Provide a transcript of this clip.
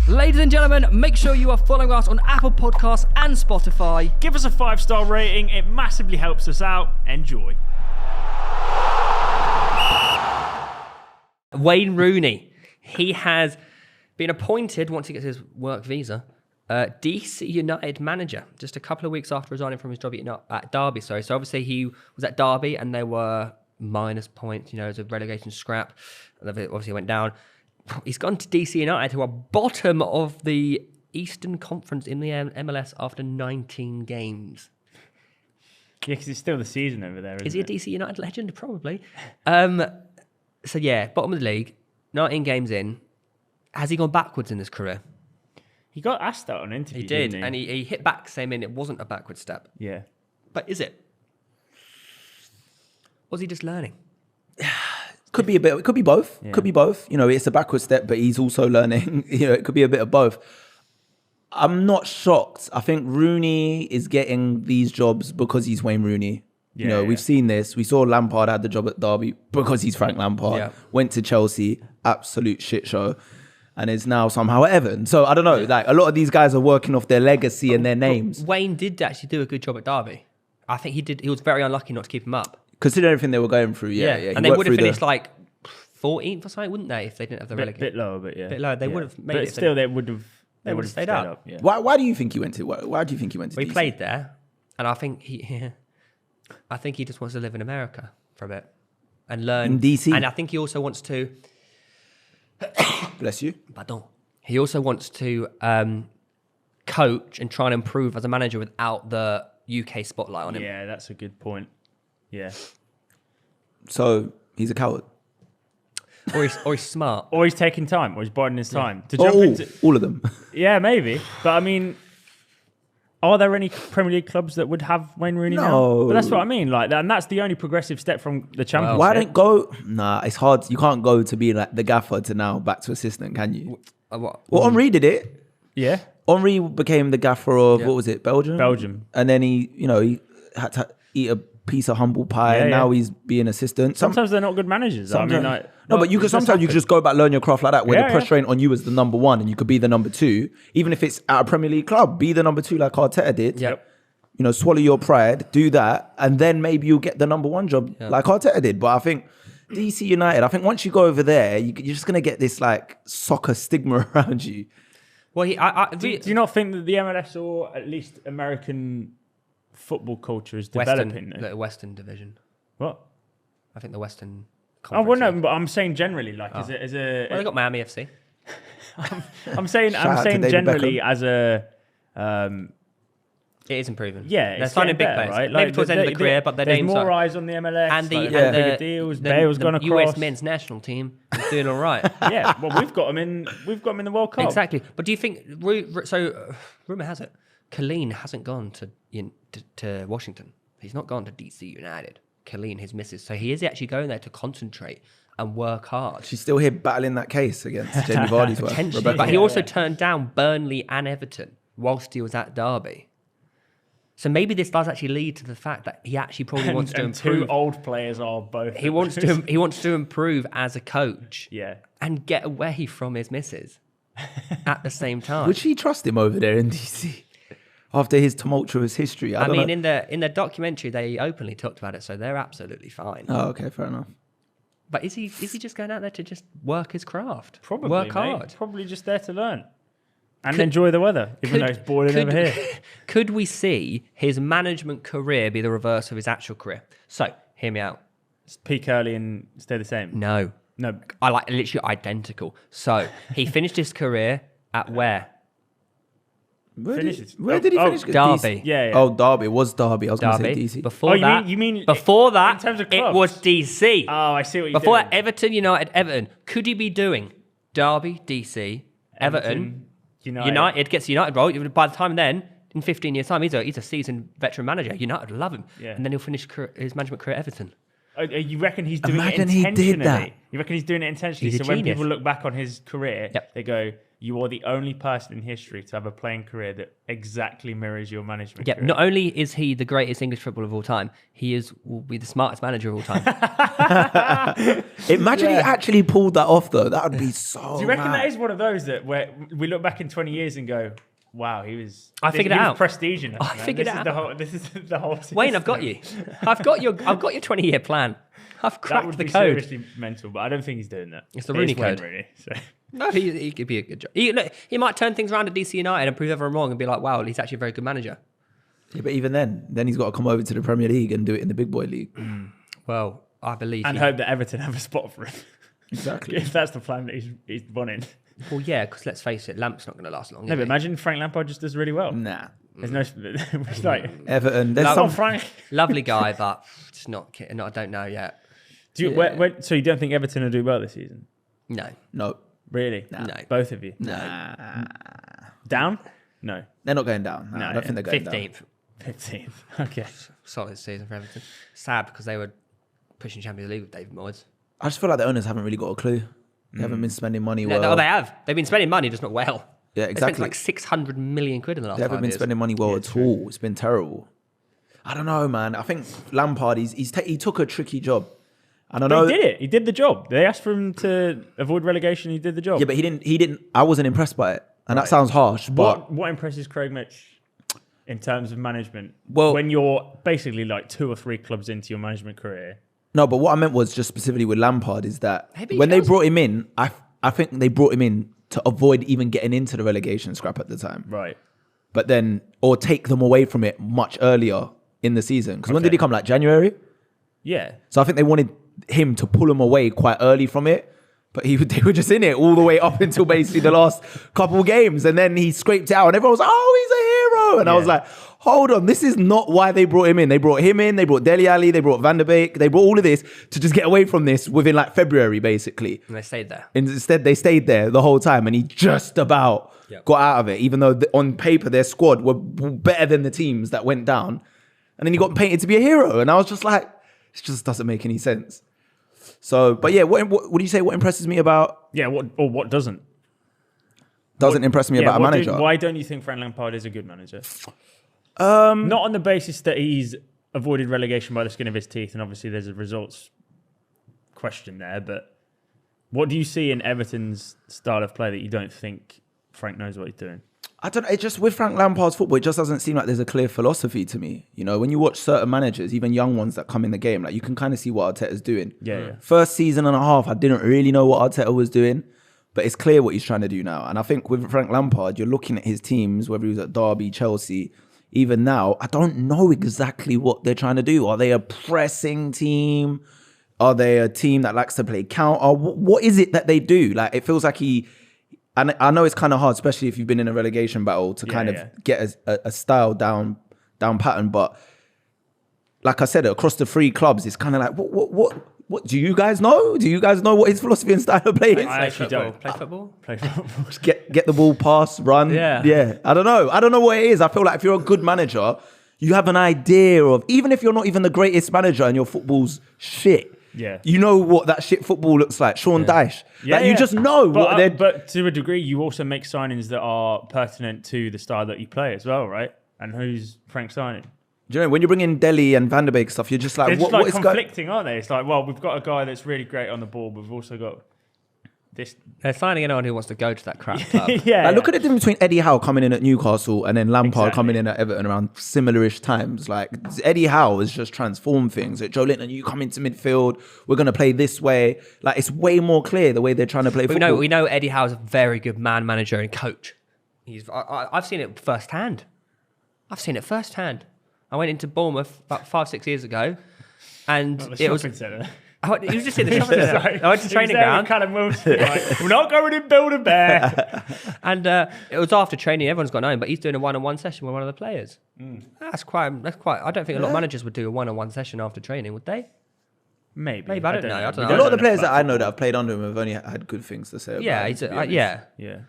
Ladies and gentlemen, make sure you are following us on Apple Podcasts and Spotify. Give us a 5-star rating. It massively helps us out. Enjoy. Wayne Rooney. He has been appointed, once he gets his work visa, DC United manager, just a couple of weeks after resigning from his job at Derby. So obviously he was at Derby and they were minus points, as a relegation scrap. And they obviously went down. He's gone to DC United, who are bottom of the Eastern Conference in the MLS after 19 games. Yeah, because it's still the season over there, Is he a DC United legend? Probably. Bottom of the league, 19 games in. Has he gone backwards in his career? He got asked that on an interview. He did, didn't he? and he hit back saying it wasn't a backward step. Yeah. But is it? Was he just learning? Could be a bit. It could be both. Yeah. Could be both. It's a backward step, but he's also learning. It could be a bit of both. I'm not shocked. I think Rooney is getting these jobs because he's Wayne Rooney. We've seen this. We saw Lampard had the job at Derby because he's Frank Lampard. Yeah. Went to Chelsea, absolute shit show, and is now somehow at Everton. So I don't know. Like a lot of these guys are working off their legacy and their names. Wayne did actually do a good job at Derby. I think he did. He was very unlucky not to keep him up. Considering everything they were going through, yeah. And they would have finished like 14th or something, wouldn't they, if they didn't have the relegation? Bit lower, but yeah. Bit lower. They would have made it. But still, they would have stayed up. Yeah. Why do you think he went to? Why do you think he went to? We DC? played there, and I think he just wants to live in America for a bit and learn in DC. And I think he also wants to. Bless you. Pardon. He also wants to coach and try and improve as a manager without the UK spotlight on him. Yeah, that's a good point. Yeah. So he's a coward. Or he's smart. Or he's taking time, or he's biding his time to jump into all of them. Yeah, maybe. But I mean, are there any Premier League clubs that would have Wayne Rooney now? But that's what I mean. Like that, and that's the only progressive step from the Championship. Why don't go? Nah, it's hard. You can't go to be like the gaffer to now back to assistant, can you? What? Well, Henri did it. Yeah. Henri became the gaffer of what was it, Belgium? Belgium. And then he had to eat a piece of humble pie, and now he's being assistant. Sometimes they're not good managers. I mean, like, but you could sometimes you could just go back, learn your craft like that, where the pressure ain't on you as the number one, and you could be the number two, even if it's at a Premier League club. Be the number two like Arteta did. Yep. Swallow your pride, do that, and then maybe you'll get the number one job like Arteta did. But I think DC United, once you go over there, you're just gonna get this like soccer stigma around you. Well, do you not think that the MLS or at least American football culture is developing? The Western Division. What? I think the Western Conference. Oh, well, no, but I'm saying generally, like, as a. Well, they got Miami FC. I'm saying generally as a. It is improving. Yeah, they're signing big players, right? Maybe towards the end of the career, but there's more eyes on the MLS and the bigger deals. Bale's gone across. US men's national team is doing all right. Yeah, well, we've got them in the World Cup. Exactly, but do you think? So, rumor has it, Colleen hasn't gone to Washington. He's not gone to DC United. Colleen, his missus. So he is actually going there to concentrate and work hard. She's still here battling that case against Jamie Vardy's work. Potentially, but he also turned down Burnley and Everton whilst he was at Derby. So maybe this does actually lead to the fact that he actually probably wants to improve. 2 old players are both. He wants to improve as a coach. Yeah. And get away from his missus at the same time. Would she trust him over there in DC after his tumultuous history? I mean, in the documentary they openly talked about it, so they're absolutely fine. Oh, okay, fair enough. But is he just going out there to just work his craft? Probably work hard. Probably just there to learn. And enjoy the weather, even though it's boiling over here. Could we see his management career be the reverse of his actual career? So, hear me out. Peak early and stay the same? No. I like literally identical. So, he finished his career at where? Where did he finish? Derby. Yeah. Oh, Derby. It was Derby. I was going to say DC. Before you mean before that, in terms of it was DC. Oh, I see what you're Before doing. that, Everton, United, Everton. Could he be doing Derby, DC, Everton, United gets United role? By the time then, in 15 years' time, he's a seasoned veteran manager. United will love him. Yeah. And then he'll finish his management career at Everton. You reckon he's doing it intentionally? He did that. You reckon he's doing it intentionally? He's a so when genius. people look back on his career, they go, you are the only person in history to have a playing career that exactly mirrors your management Yeah, career. not only is he the greatest English footballer of all time, will be the smartest manager of all time. Imagine he actually pulled that off, though. That would be so. Do you reckon mad. that is one of those that where we look back in 20 years and go, wow, he was. I figured it out. Prestige enough. I figured it out. This is the whole. Wayne, I've got you. I've got your 20-year plan. I've That cracked would the be code. seriously mental, but I don't think he's doing that. It's the It Rooney is Wayne code. Rooney, so. No, he could be a good job. He might turn things around at DC United and prove everyone wrong and be like, wow, he's actually a very good manager. Yeah, but even then he's got to come over to the Premier League and do it in the big boy league. Well, I believe. And hope that Everton have a spot for him. Exactly. If that's the plan that he's wanting. Well, yeah, because let's face it, Lamp's not going to last long. No, is but he? imagine Frank Lampard just does really well. Nah. There's no. It's like, Everton. There's Like, some. Frank. Lovely guy, but just not. No, I don't know yet. Do you, so you don't think Everton will do well this season? No, No. Really? no, Both of you? Nah. Down? No. They're not going down. Nah, No, I don't think they're going 15th. 15th. Okay. Solid season for Everton. Sad because they were pushing Champions League with David Moyes. down. I just feel like the owners haven't really got a clue. They haven't been spending money well. No, they have. They've been spending money, just not well. Yeah, They spent exactly. like 600 million quid in the last They haven't 5 been years. spending money well at all. It's been terrible. I don't know, man. I think Lampard, he took a tricky job. I don't know. But he did it. He did the job. They asked for him to avoid relegation. He did the job. Yeah, but he didn't. I wasn't impressed by it, and that sounds harsh. But What impresses Craig Mitch in terms of management? Well- when you're basically like 2 or 3 clubs into your management career. no, but what I meant was just specifically with Lampard is that Maybe when they Chelsea- brought him in, I think they brought him in to avoid even getting into the relegation scrap at the time. Right. But then, or take them away from it much earlier in the season. Because when did he come? Like January. Yeah. So I think they wanted him to pull him away quite early from it. But they were just in it all the way up until basically the last couple games. And then he scraped it out and everyone was like, oh, he's a hero. And I was like, hold on, this is not why they brought him in. They brought him in, they brought Dele Alli, they brought Van der Beek, they brought all of this to just get away from this within like February, basically. And they stayed there. Instead, they stayed there the whole time and he just about got out of it, even though on paper their squad were better than the teams that went down. And then he got painted to be a hero. And I was just like, it just doesn't make any sense. So, but yeah, what do you say? What impresses me about? Yeah. What doesn't? Doesn't impress me about a manager. Why don't you think Frank Lampard is a good manager? Not on the basis that he's avoided relegation by the skin of his teeth, and obviously there's a results question there. But what do you see in Everton's style of play that you don't think Frank knows what he's doing? I don't know. It just with Frank Lampard's football, it just doesn't seem like there's a clear philosophy to me. You know, when you watch certain managers, even young ones that come in the game, like you can kind of see what Arteta's doing. Yeah. First season and a half, I didn't really know what Arteta was doing, but it's clear what he's trying to do now. And I think with Frank Lampard, you're looking at his teams, whether he was at Derby, Chelsea, even now, I don't know exactly what they're trying to do. Are they a pressing team? Are they a team that likes to play counter? What is it that they do? Like, it feels like and I know it's kind of hard, especially if you've been in a relegation battle, to kind of get a style down pattern. But like I said, across the 3 clubs, it's kind of like, what do you guys know? Do you guys know what his philosophy and style of play is? I actually don't. Play football? Play football. Just get the ball, pass, run. Yeah. I don't know what it is. I feel like if you're a good manager, you have an idea of, even if you're not even the greatest manager and your football's shit, you know what that shit football looks like. Sean Dyche. You just know what they're... But to a degree, you also make signings that are pertinent to the style that you play as well, right? And who's Frank signing? Do you know, when you bring in Dele and Van der Beek stuff, you're just like, They're what is conflicting, aren't they? It's like, well, we've got a guy that's really great on the ball, but we've also got this. They're signing anyone who wants to go to that crap club. Yeah. Look at the difference between Eddie Howe coming in at Newcastle and then Lampard coming in at Everton around similar-ish times. Like, Eddie Howe has just transformed things. At Joe Linton, you come into midfield, we're going to play this way. Like, it's way more clear the way they're trying to play football. We know Eddie Howe's a very good man manager and coach. I've seen it firsthand. I went into Bournemouth about 5-6 years ago, and it was. Centre. He was just in the shopping centre. I went to training ground. Callum Wilson, like, we're not going in Build-A-Bear. And it was after training. Everyone's got known, but he's doing a one-on-one session with one of the players. That's quite. I don't think a lot of managers would do a one-on-one session after training, would they? Maybe. I don't know. A lot of the players that I know that have played under him have only had good things to say about him. Yeah,